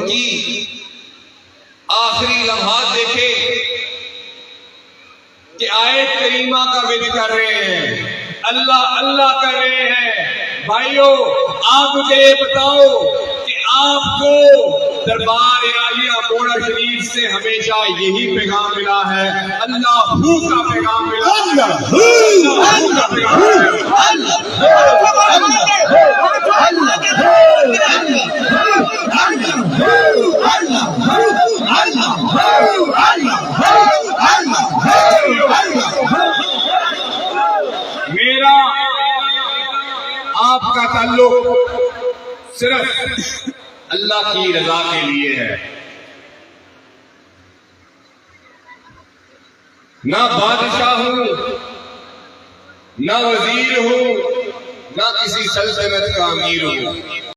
उनकी आखिरी लम्हात देखे कि आयत करीमा का विद कर रहे हैं, अल्लाह अल्लाह कर रहे हैं। भाइयों, आप मुझे ये बताओ कि आपको दरबार आलिया मोड़ा शरीफ से हमेशा यही पैगाम मिला है, अल्लाह हू का पैगाम मिला है, अल्लाह हू का पैगाम मेरा आपका ताल्लुक सिर्फ अल्लाह की रजा के लिए है। ना बादशाह हूं, ना वजीर हूं, ना किसी सल्तनत का अमीर हूं।